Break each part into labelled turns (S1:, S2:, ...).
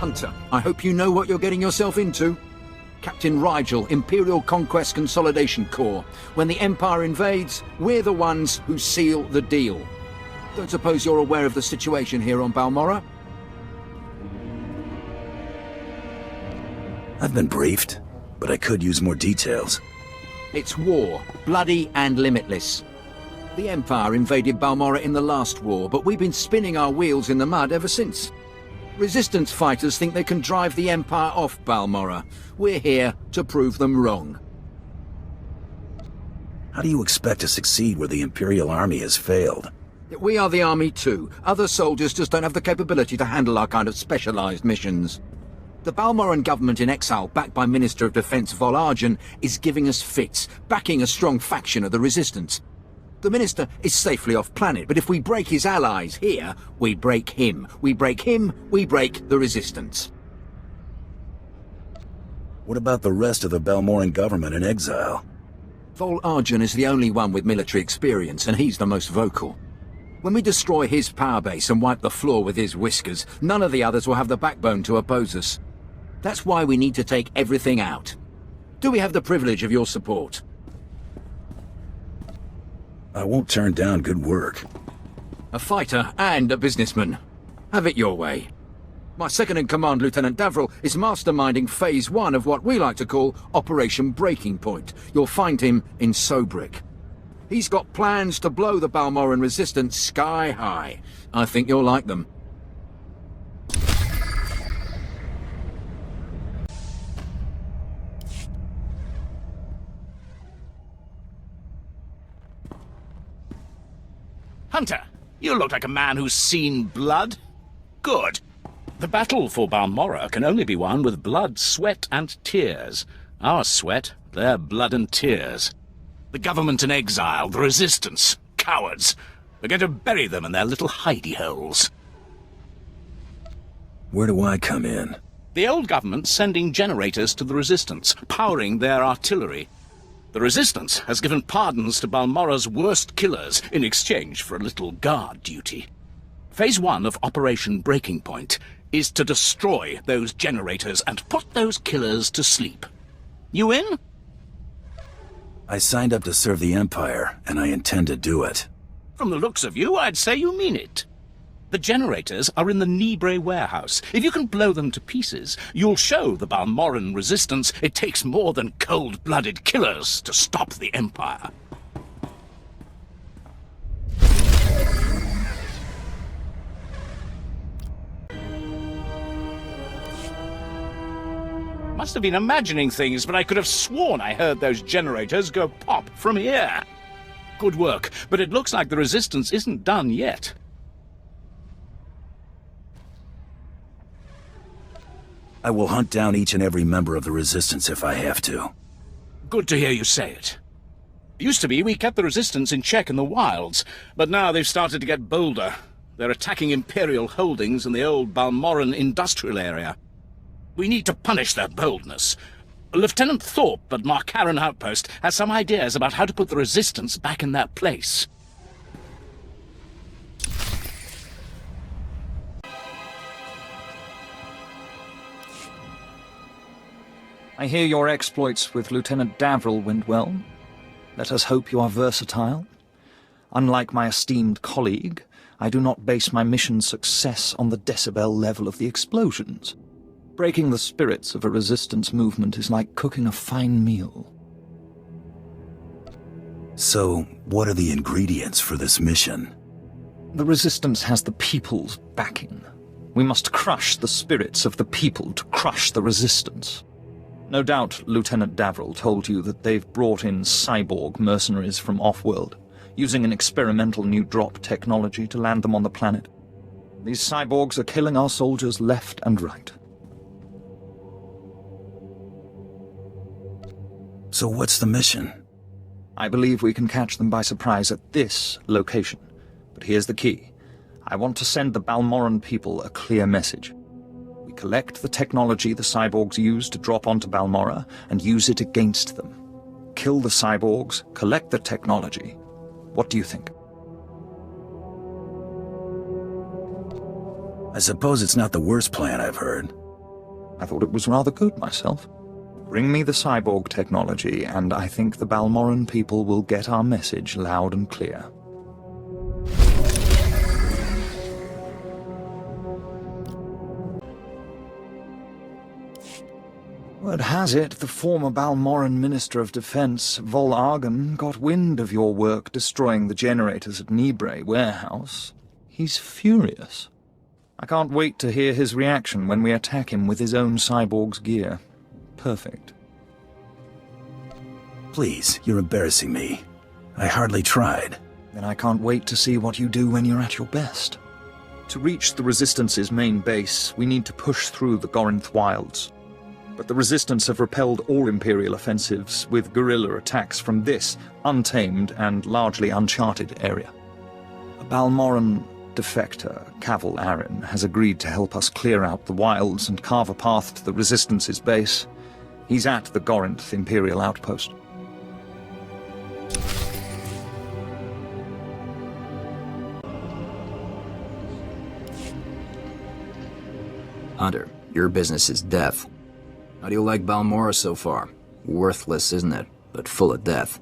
S1: Hunter, I hope you know what you're getting yourself into. Captain Rigel, Imperial Conquest Consolidation Corps. When the Empire invades, we're the ones who seal the deal. Don't suppose you're aware of the situation here on Balmorra?
S2: I've been briefed, but I could use more details.
S1: It's war, bloody and limitless. The Empire invaded Balmorra in the last war, but we've been spinning our wheels in the mud ever since. Resistance fighters think they can drive the Empire off Balmorra. We're here to prove them wrong.
S2: How do you expect to succeed where the Imperial Army has failed?
S1: We are the army too. Other soldiers just don't have the capability to handle our kind of specialized missions. The Balmorran government in exile, backed by Minister of Defense Vol'Arjan, is giving us fits, backing a strong faction of the Resistance. The Minister is safely off-planet, but if we break his allies here, we break him. We break him, we break the Resistance.
S2: What about the rest of the Balmorran government in exile?
S1: Vol'Arjan is the only one with military experience, and he's the most vocal. When we destroy his power base and wipe the floor with his whiskers, none of the others will have the backbone to oppose us. That's why we need to take everything out. Do we have the privilege of your support?
S2: I won't turn down good work.
S1: A fighter and a businessman. Have it your way. My second-in-command, Lieutenant Davril, is masterminding Phase 1 of what we like to call Operation Breaking Point. You'll find him in Sobrik. He's got plans to blow the Balmorran resistance sky high. I think you'll like them.
S3: Hunter, you look like a man who's seen blood. Good. The battle for Balmorra can only be won with blood, sweat, and tears. Our sweat, their blood and tears. The government in exile, the resistance, cowards. We're going to bury them in their little hidey holes.
S2: Where do I come in?
S3: The old government's sending generators to the resistance, powering their artillery. The resistance has given pardons to Balmorra's worst killers in exchange for a little guard duty. Phase 1 of Operation Breaking Point is to destroy those generators and put those killers to sleep. You in?
S2: I signed up to serve the Empire, and I intend to do it.
S3: From the looks of you, I'd say you mean it. The generators are in the Nibre warehouse. If you can blow them to pieces, you'll show the Balmorran resistance it takes more than cold-blooded killers to stop the Empire. Must have been imagining things, but I could have sworn I heard those generators go pop from here. Good work, but it looks like the resistance isn't done yet.
S2: I will hunt down each and every member of the Resistance if I have to.
S3: Good to hear you say it. Used to be we kept the Resistance in check in the wilds, but now they've started to get bolder. They're attacking Imperial holdings in the old Balmorran industrial area. We need to punish their boldness. Lieutenant Thorpe at Markaran Outpost has some ideas about how to put the Resistance back in their place.
S4: I hear your exploits with Lieutenant Davril went well. Let us hope you are versatile. Unlike my esteemed colleague, I do not base my mission's success on the decibel level of the explosions. Breaking the spirits of a resistance movement is like cooking a fine meal.
S2: So, what are the ingredients for this mission?
S4: The resistance has the people's backing. We must crush the spirits of the people to crush the resistance. No doubt Lieutenant Davril told you that they've brought in cyborg mercenaries from off-world, using an experimental new drop technology to land them on the planet. These cyborgs are killing our soldiers left and right.
S2: So what's the mission?
S4: I believe we can catch them by surprise at this location. But here's the key. I want to send the Balmorran people a clear message. We collect the technology the cyborgs use to drop onto Balmorra and use it against them. Kill the cyborgs, collect the technology. What do you think?
S2: I suppose it's not the worst plan I've heard.
S4: I thought it was rather good myself. Bring me the cyborg technology, and I think the Balmorran people will get our message loud and clear. Word has it, the former Balmorran Minister of Defense, Vol Argon, got wind of your work destroying the generators at Nibre warehouse. He's furious. I can't wait to hear his reaction when we attack him with his own cyborg's gear. Perfect.
S2: Please, you're embarrassing me. I hardly tried.
S4: Then I can't wait to see what you do when you're at your best. To reach the Resistance's main base, we need to push through the Gorinth wilds. But the Resistance have repelled all Imperial offensives with guerrilla attacks from this untamed and largely uncharted area. A Balmorran defector, Caval Aren, has agreed to help us clear out the wilds and carve a path to the Resistance's base. He's at the Gorinth Imperial outpost.
S5: Hunter, your business is death. How do you like Balmorra so far? Worthless, isn't it? But full of death.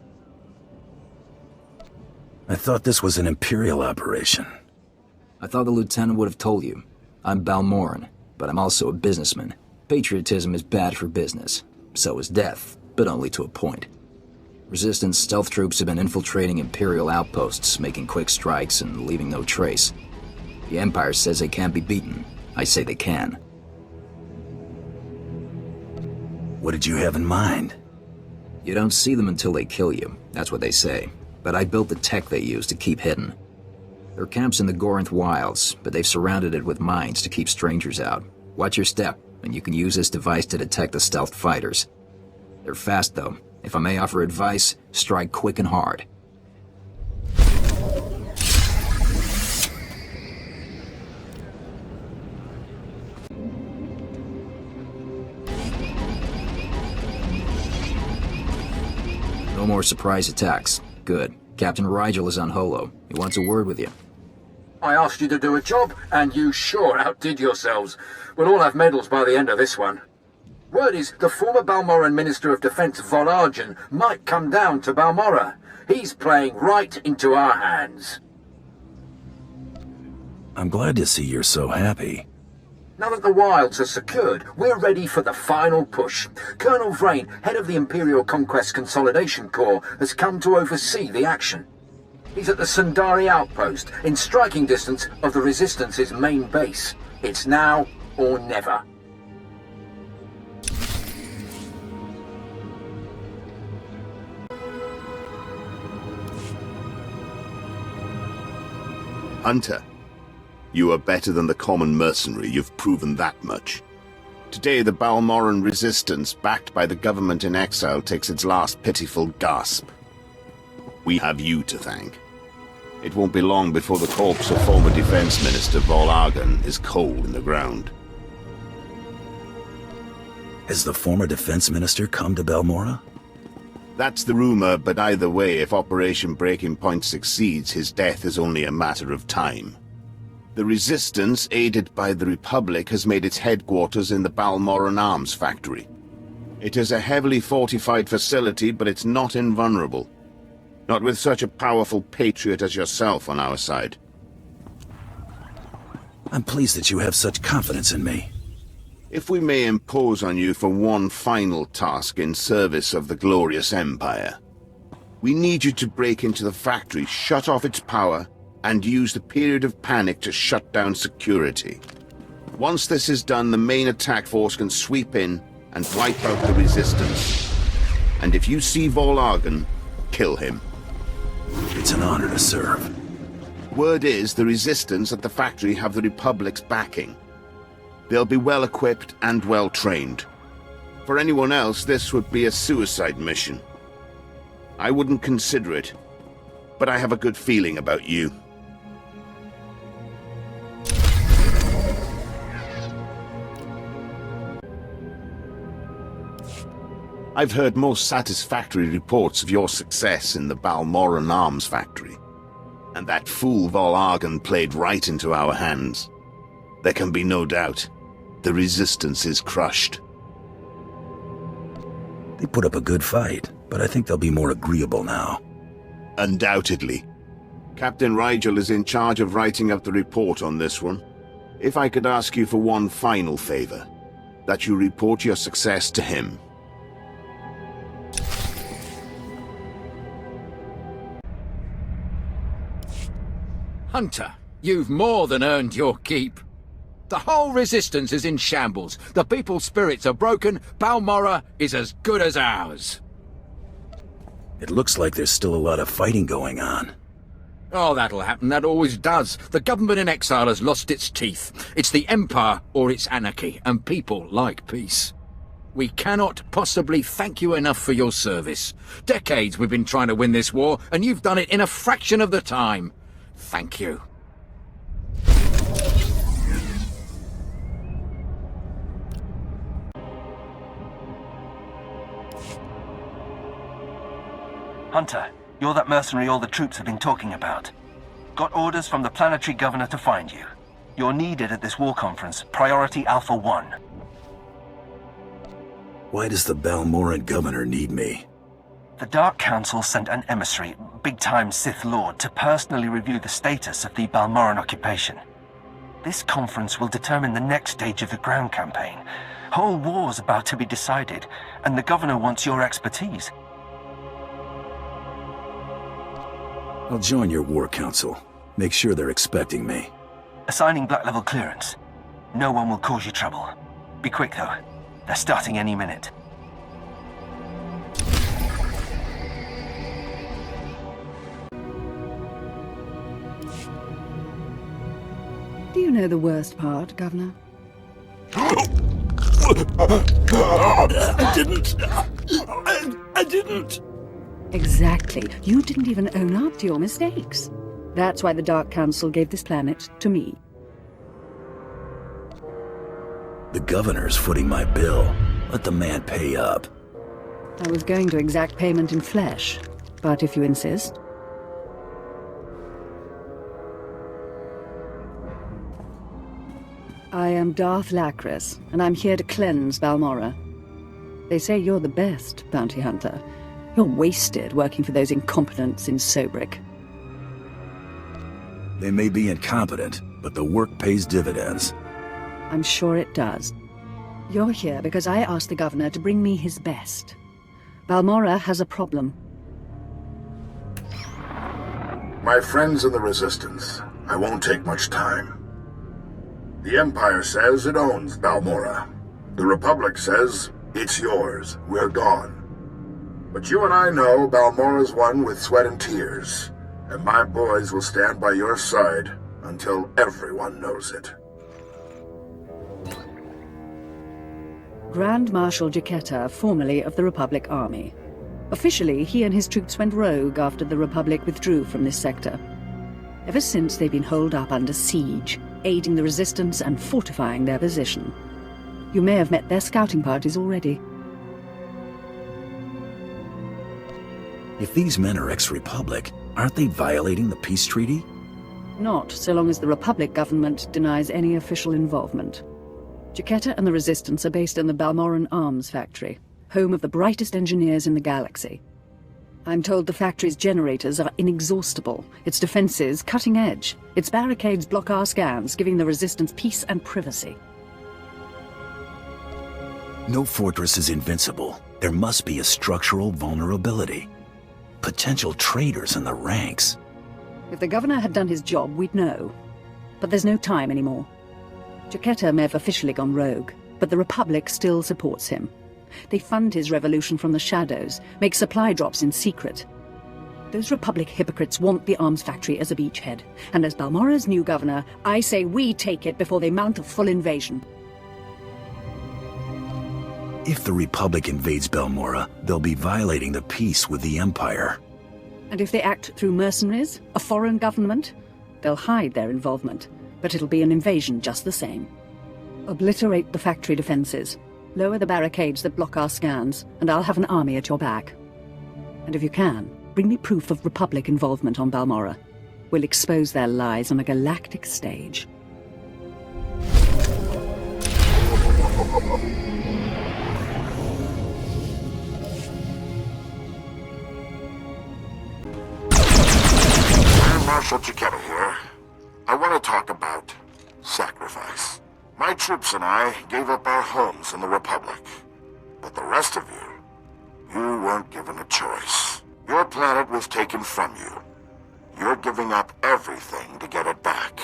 S2: I thought this was an Imperial operation.
S5: I thought the Lieutenant would have told you. I'm Balmorran, but I'm also a businessman. Patriotism is bad for business. So is death, but only to a point. Resistance stealth troops have been infiltrating Imperial outposts, making quick strikes and leaving no trace. The Empire says they can't be beaten. I say they can.
S2: What did you have in mind?
S5: You don't see them until they kill you. That's what they say. But I built the tech they use to keep hidden. Their camp's in the Gorinth wilds, but they've surrounded it with mines to keep strangers out. Watch your step, and you can use this device to detect the stealth fighters. They're fast, though. If I may offer advice, strike quick and hard. No more surprise attacks. Good. Captain Rigel is on Holo. He wants a word with you.
S1: I asked you to do a job, and you sure outdid yourselves. We'll all have medals by the end of this one. Word is the former Balmorran Minister of Defense Vol Argon might come down to Balmorra. He's playing right into our hands.
S2: I'm glad to see you're so happy.
S1: Now that the wilds are secured, we're ready for the final push. Colonel Vrain, head of the Imperial Conquest Consolidation Corps, has come to oversee the action. He's at the Sundari outpost, in striking distance of the Resistance's main base. It's now or never.
S6: Hunter, you are better than the common mercenary, you've proven that much. Today the Balmorran resistance, backed by the government in exile, takes its last pitiful gasp. We have you to thank. It won't be long before the corpse of former Defense Minister Vol Argon is cold in the ground.
S2: Has the former Defense Minister come to Balmorra?
S6: That's the rumor, but either way, if Operation Breaking Point succeeds, his death is only a matter of time. The Resistance, aided by the Republic, has made its headquarters in the Balmorran Arms Factory. It is a heavily fortified facility, but it's not invulnerable. Not with such a powerful patriot as yourself on our side.
S2: I'm pleased that you have such confidence in me.
S6: If we may impose on you for one final task in service of the glorious Empire, we need you to break into the factory, shut off its power, and use the period of panic to shut down security. Once this is done, the main attack force can sweep in and wipe out the Resistance. And if you see Vol Argon, kill him.
S2: It's an honor to serve.
S6: Word is the Resistance at the factory have the Republic's backing. They'll be well equipped and well trained. For anyone else, this would be a suicide mission. I wouldn't consider it, but I have a good feeling about you. I've heard most satisfactory reports of your success in the Balmorran Arms Factory. And that fool Vol Argon played right into our hands. There can be no doubt. The the Resistance is crushed.
S2: They put up a good fight, but I think they'll be more agreeable now.
S6: Undoubtedly. Captain Rigel is in charge of writing up the report on this one. If I could ask you for one final favor, that you report your success to him.
S1: Hunter, you've more than earned your keep. The whole Resistance is in shambles. The people's spirits are broken. Balmorra is as good as ours.
S2: It looks like there's still a lot of fighting going on.
S1: Oh, that'll happen. That always does. The government in exile has lost its teeth. It's the Empire or it's anarchy, and people like peace. We cannot possibly thank you enough for your service. Decades we've been trying to win this war, and you've done it in a fraction of the time. Thank you.
S7: Hunter, you're that mercenary all the troops have been talking about. Got orders from the planetary governor to find you. You're needed at this war conference, Priority Alpha 1.
S2: Why does the Balmorran governor need me?
S7: The Dark Council sent an emissary, big-time Sith Lord, to personally review the status of the Balmorran occupation. This conference will determine the next stage of the ground campaign. Whole war's about to be decided, and the governor wants your expertise.
S2: I'll join your war council. Make sure they're expecting me.
S7: Assigning black level clearance. No one will cause you trouble. Be quick, though. They're starting any minute.
S8: Do you know the worst part, Governor?
S2: I didn't. I didn't.
S8: Exactly. You didn't even own up to your mistakes. That's why the Dark Council gave this planet to me.
S2: The governor's footing my bill. Let the man pay up.
S8: I was going to exact payment in flesh, but if you insist. I am Darth Lacris, and I'm here to cleanse Balmorra. They say you're the best, bounty hunter. You're wasted working for those incompetents in Sobrik.
S2: They may be incompetent, but the work pays dividends.
S8: I'm sure it does. You're here because I asked the governor to bring me his best. Balmorra has a problem.
S9: My friends in the Resistance, I won't take much time. The Empire says it owns Balmorra. The Republic says, it's yours, we're gone. But you and I know Balmorra's won with sweat and tears, and my boys will stand by your side until everyone knows it.
S8: Grand Marshal Cathar, formerly of the Republic Army. Officially, he and his troops went rogue after the Republic withdrew from this sector. Ever since, they've been holed up under siege, aiding the Resistance and fortifying their position. You may have met their scouting parties already.
S2: If these men are ex-Republic, aren't they violating the peace treaty?
S8: Not so long as the Republic government denies any official involvement. Cathar and the Resistance are based in the Balmorran Arms Factory, home of the brightest engineers in the galaxy. I'm told the factory's generators are inexhaustible, its defenses cutting edge, its barricades block our scans, giving the Resistance peace and privacy.
S2: No fortress is invincible. There must be a structural vulnerability. Potential traitors in the ranks.
S8: If the governor had done his job, we'd know. But there's no time anymore. Cathar may have officially gone rogue, but the Republic still supports him. They fund his revolution from the shadows, make supply drops in secret. Those Republic hypocrites want the arms factory as a beachhead, and as Balmorra's new governor, I say we take it before they mount a full invasion.
S2: If the Republic invades Balmorra, they'll be violating the peace with the Empire.
S8: And if they act through mercenaries, a foreign government, they'll hide their involvement, but it'll be an invasion just the same. Obliterate the factory defenses, lower the barricades that block our scans, and I'll have an army at your back. And if you can, bring me proof of Republic involvement on Balmorra. We'll expose their lies on a galactic stage.
S9: Marshal Chiquetta here. I want to talk about sacrifice. My troops and I gave up our homes in the Republic. But the rest of you weren't given a choice. Your planet was taken from you. You're giving up everything to get it back.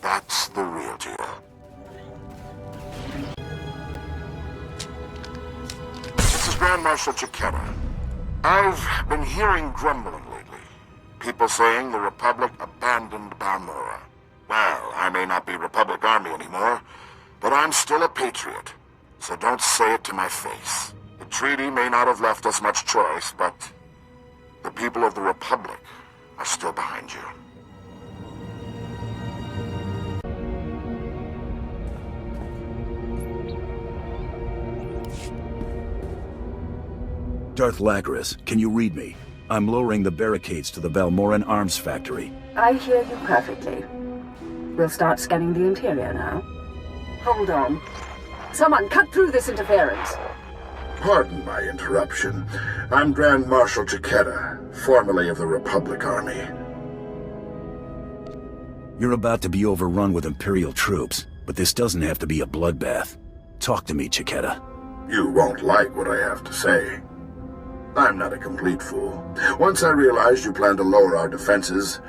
S9: That's the real deal. This is Grand Marshal Chiquetta. I've been hearing grumbling lately. People saying the Republic abandoned Balmorra. Well, I may not be Republic Army anymore, but I'm still a patriot. So don't say it to my face. The treaty may not have left us much choice, but the people of the Republic are still behind you.
S2: Darth Lacris, can you read me? I'm lowering the barricades to the Balmorran arms factory.
S10: I hear you perfectly. We'll start scanning the interior now. Hold on. Someone cut through this interference.
S9: Pardon my interruption. I'm Grand Marshal Chiquetta, formerly of the Republic Army.
S2: You're about to be overrun with Imperial troops, but this doesn't have to be a bloodbath. Talk to me, Chiquetta.
S9: You won't like what I have to say. I'm not a complete fool. Once I realized you planned to lower our defenses,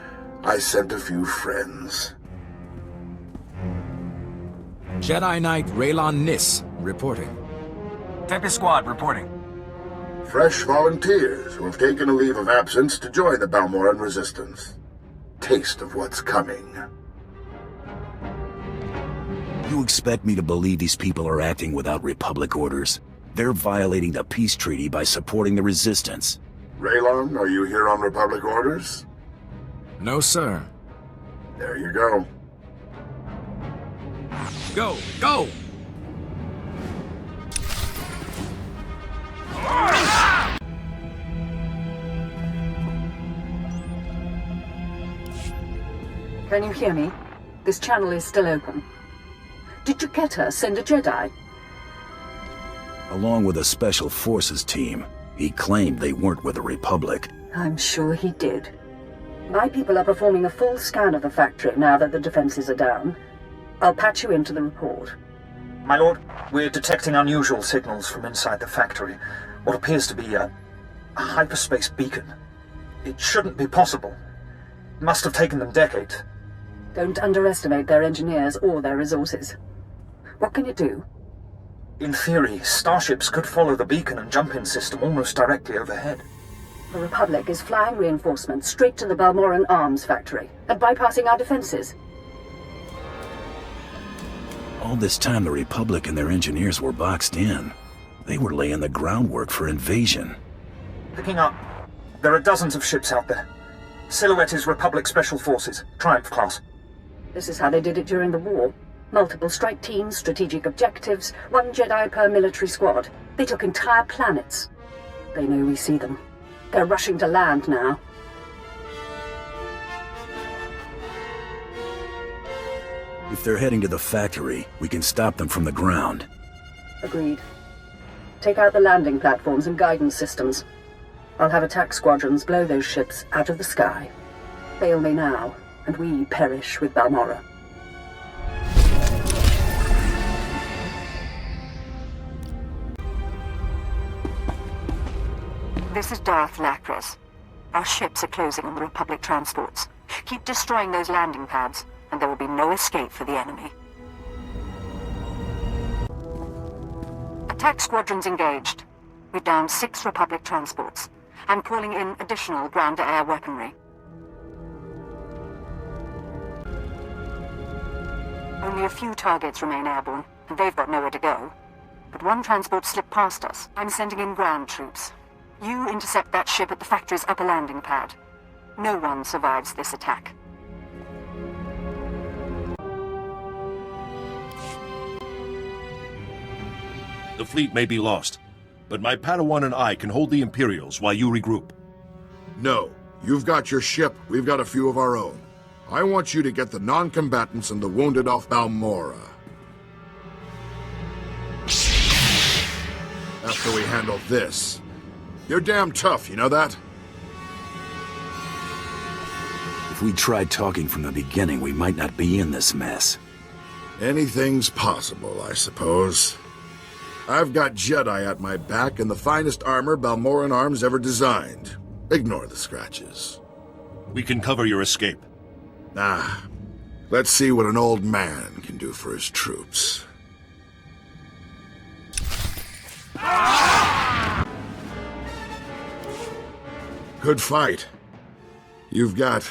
S9: I sent a few friends.
S11: Jedi Knight Raylon Nis, reporting.
S7: Tempest Squad, reporting.
S9: Fresh volunteers who have taken a leave of absence to join the Balmorran resistance. Taste of what's coming.
S2: You expect me to believe these people are acting without Republic orders? They're violating the peace treaty by supporting the resistance.
S9: Raylon, are you here on Republic orders?
S11: No, sir.
S9: There you go.
S11: Go! Go!
S10: Can you hear me? This channel is still open. Did Chiquetta send a Jedi?
S2: Along with a Special Forces team. He claimed they weren't with the Republic.
S10: I'm sure he did. My people are performing a full scan of the factory now that the defenses are down. I'll patch you into the report.
S4: My lord, we're detecting unusual signals from inside the factory. What appears to be a hyperspace beacon. It shouldn't be possible. It must have taken them decades.
S10: Don't underestimate their engineers or their resources. What can you do?
S4: In theory, starships could follow the beacon and jump-in system almost directly overhead.
S10: The Republic is flying reinforcements straight to the Balmorran arms factory and bypassing our defenses.
S2: All this time the Republic and their engineers were boxed in. They were laying the groundwork for invasion.
S4: Picking up. There are dozens of ships out there. Silhouette is Republic Special Forces, Triumph class.
S10: This is how they did it during the war. Multiple strike teams, strategic objectives, one Jedi per military squad. They took entire planets. They know we see them. They're rushing to land now.
S2: If they're heading to the factory, we can stop them from the ground.
S10: Agreed. Take out the landing platforms and guidance systems. I'll have attack squadrons blow those ships out of the sky. Fail me now, and we perish with Balmorra. This is Darth Lacris. Our ships are closing on the Republic transports. Keep destroying those landing pads, and there will be no escape for the enemy. Attack squadrons engaged. We've downed 6 Republic transports. I'm calling in additional ground-to-air weaponry. Only a few targets remain airborne, and they've got nowhere to go. But one transport slipped past us. I'm sending in ground troops. You intercept that ship at the factory's upper landing pad. No one survives this attack.
S12: The fleet may be lost, but my Padawan and I can hold the Imperials while you regroup.
S9: No. You've got your ship, we've got a few of our own. I want you to get the non-combatants and the wounded off Balmorra. after we handle this. You're damn tough, you know that?
S2: If we tried talking from the beginning, we might not be in this mess.
S9: Anything's possible, I suppose. I've got Jedi at my back and the finest armor Balmorran arms ever designed. Ignore the scratches.
S12: We can cover your escape.
S9: Ah, let's see what an old man can do for his troops. Good fight. You've got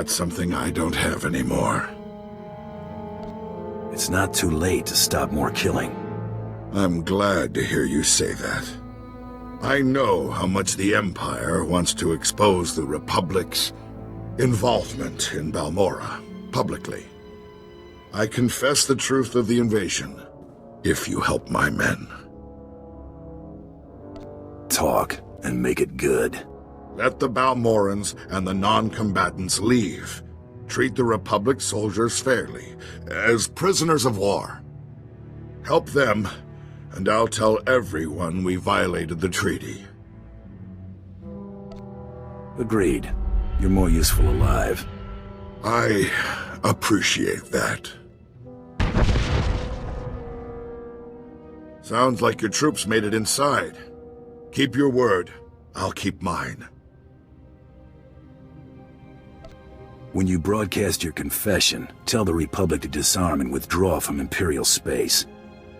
S9: something I don't have anymore.
S2: It's not too late to stop more killing.
S9: I'm glad to hear you say that. I know how much the Empire wants to expose the Republic's involvement in Balmorra publicly. I confess the truth of the invasion, if you help my men.
S2: Talk, and make it good.
S9: Let the Balmorrans and the non-combatants leave. Treat the Republic soldiers fairly, as prisoners of war. Help them, and I'll tell everyone we violated the treaty.
S2: Agreed. You're more useful alive.
S9: I appreciate that. Sounds like your troops made it inside. Keep your word. I'll keep mine.
S2: When you broadcast your confession, tell the Republic to disarm and withdraw from Imperial space.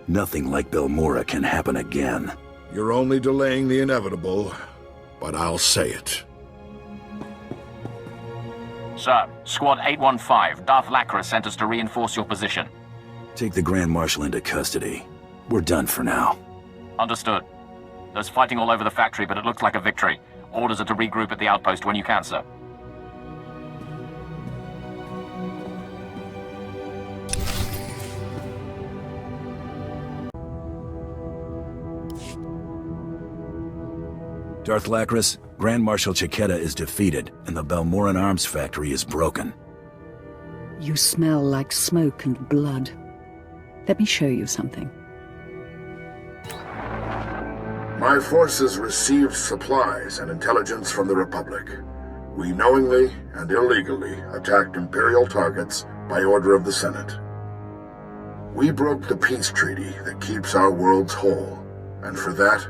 S2: Nothing like Balmorra can happen again.
S9: You're only delaying the inevitable, but I'll say it.
S13: Sir, Squad 815, Darth Lacra sent us to reinforce your position.
S2: Take the Grand Marshal into custody. We're done for now.
S13: Understood. There's fighting all over the factory, but it looks like a victory. Orders are to regroup at the outpost when you can, sir.
S2: Darth Lacris, Grand Marshal Chiquetta is defeated, and the Balmorran arms factory is broken.
S8: You smell like smoke and blood. Let me show you something.
S9: My forces received supplies and intelligence from the Republic. We knowingly and illegally attacked Imperial targets by order of the Senate. We broke the peace treaty that keeps our worlds whole, and for that,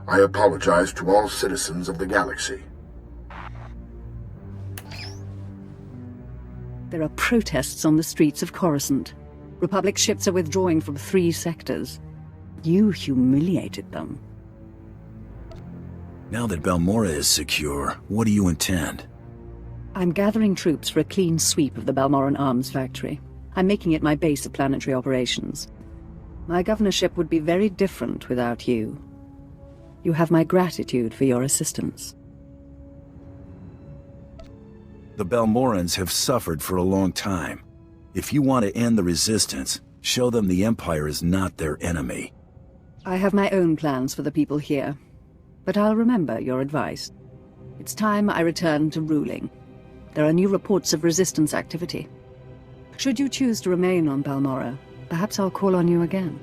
S9: I apologize to all citizens of the galaxy.
S8: There are protests on the streets of Coruscant. Republic ships are withdrawing from 3 sectors. You humiliated them.
S2: Now that Balmorra is secure, what do you intend?
S8: I'm gathering troops for a clean sweep of the Balmorran arms factory. I'm making it my base of planetary operations. My governorship would be very different without you. You have my gratitude for your assistance.
S2: The Balmorrans have suffered for a long time. If you want to end the resistance, show them the Empire is not their enemy.
S8: I have my own plans for the people here, but I'll remember your advice. It's time I return to ruling. There are new reports of resistance activity. Should you choose to remain on Balmorra, perhaps I'll call on you again.